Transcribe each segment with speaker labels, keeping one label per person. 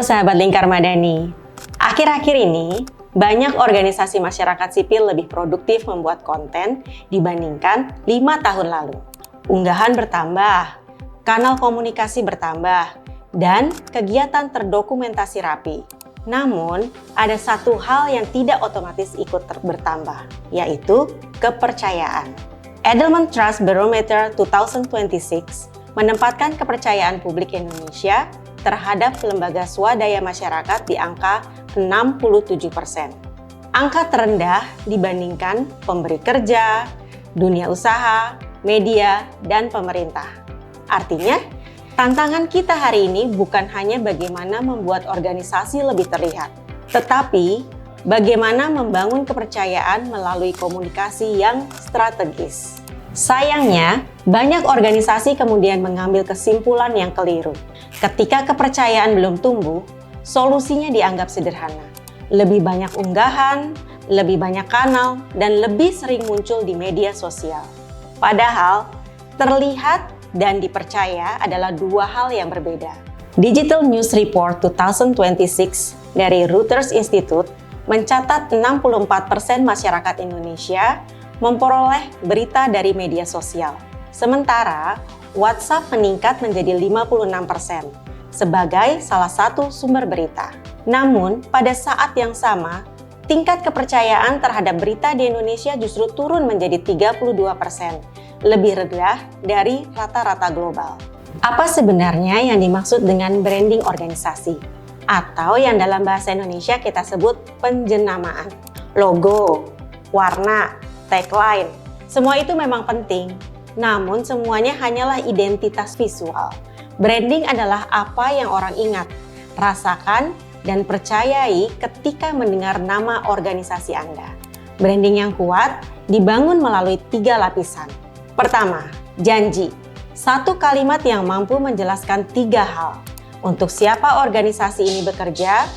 Speaker 1: sahabat Lingkar Madani. Akhir-akhir ini, banyak organisasi masyarakat sipil lebih produktif membuat konten dibandingkan 5 tahun lalu. Unggahan bertambah, kanal komunikasi bertambah, dan kegiatan terdokumentasi rapi. Namun, ada satu hal yang tidak otomatis ikut bertambah, yaitu kepercayaan. Edelman Trust Barometer 2026 menempatkan kepercayaan publik Indonesia terhadap lembaga swadaya masyarakat di angka 67%. Angka terendah dibandingkan pemberi kerja, dunia usaha, media, dan pemerintah. Artinya, tantangan kita hari ini bukan hanya bagaimana membuat organisasi lebih terlihat, tetapi bagaimana membangun kepercayaan melalui komunikasi yang strategis. Sayangnya, banyak organisasi kemudian mengambil kesimpulan yang keliru. Ketika kepercayaan belum tumbuh, solusinya dianggap sederhana. Lebih banyak unggahan, lebih banyak kanal, dan lebih sering muncul di media sosial. Padahal, terlihat dan dipercaya adalah dua hal yang berbeda. Digital News Report 2026 dari Reuters Institute mencatat 64% masyarakat Indonesia memperoleh berita dari media sosial. Sementara, WhatsApp meningkat menjadi 56% sebagai salah satu sumber berita. Namun, pada saat yang sama, tingkat kepercayaan terhadap berita di Indonesia justru turun menjadi 32%, lebih rendah dari rata-rata global. Apa sebenarnya yang dimaksud dengan branding organisasi? Atau yang dalam bahasa Indonesia kita sebut penjenamaan. Logo, warna, tagline, semua itu memang penting. Namun semuanya hanyalah identitas visual. Branding adalah apa yang orang ingat, rasakan, dan percayai ketika mendengar nama organisasi Anda. Branding yang kuat dibangun melalui 3 lapisan. Pertama, janji. Satu kalimat yang mampu menjelaskan 3 hal. Untuk siapa organisasi ini bekerja,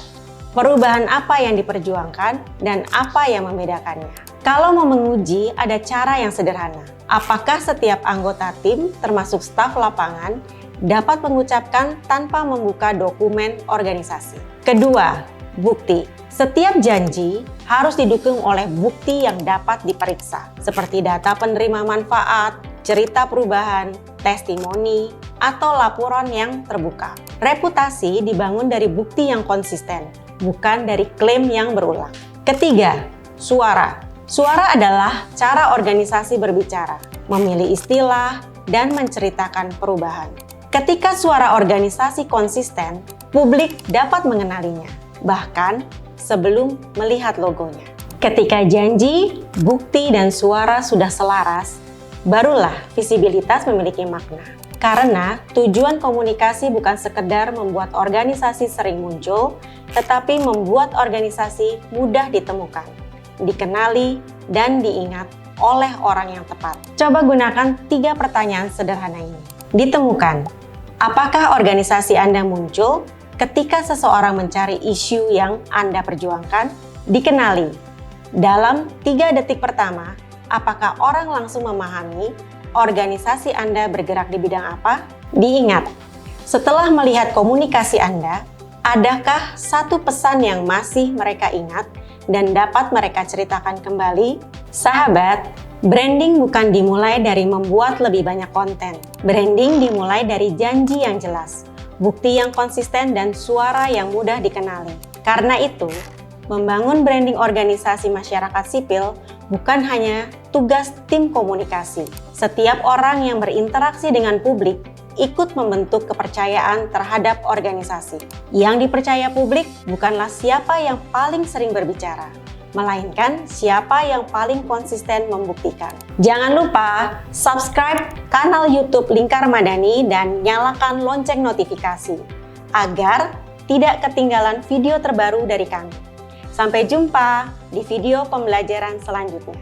Speaker 1: perubahan apa yang diperjuangkan, dan apa yang membedakannya. Kalau mau menguji, ada cara yang sederhana. Apakah setiap anggota tim, termasuk staf lapangan, dapat mengucapkan tanpa membuka dokumen organisasi? Kedua, bukti. Setiap janji harus didukung oleh bukti yang dapat diperiksa, seperti data penerima manfaat, cerita perubahan, testimoni, atau laporan yang terbuka. Reputasi dibangun dari bukti yang konsisten, bukan dari klaim yang berulang. Ketiga, suara. Suara adalah cara organisasi berbicara, memilih istilah, dan menceritakan perubahan. Ketika suara organisasi konsisten, publik dapat mengenalinya, bahkan sebelum melihat logonya. Ketika janji, bukti, dan suara sudah selaras, barulah visibilitas memiliki makna. Karena tujuan komunikasi bukan sekedar membuat organisasi sering muncul, tetapi membuat organisasi mudah ditemukan, dikenali, dan diingat oleh orang yang tepat. Coba gunakan 3 pertanyaan sederhana ini. Ditemukan, apakah organisasi Anda muncul ketika seseorang mencari isu yang Anda perjuangkan? Dikenali, dalam 3 detik pertama, apakah orang langsung memahami organisasi Anda bergerak di bidang apa? Diingat, setelah melihat komunikasi Anda, adakah satu pesan yang masih mereka ingat dan dapat mereka ceritakan kembali? Sahabat, branding bukan dimulai dari membuat lebih banyak konten. Branding dimulai dari janji yang jelas, bukti yang konsisten, dan suara yang mudah dikenali. Karena itu, membangun branding organisasi masyarakat sipil bukan hanya tugas tim komunikasi. Setiap orang yang berinteraksi dengan publik ikut membentuk kepercayaan terhadap organisasi. Yang dipercaya publik bukanlah siapa yang paling sering berbicara, melainkan siapa yang paling konsisten membuktikan. Jangan lupa subscribe kanal YouTube Lingkar Madani dan nyalakan lonceng notifikasi agar tidak ketinggalan video terbaru dari kami. Sampai jumpa di video pembelajaran selanjutnya.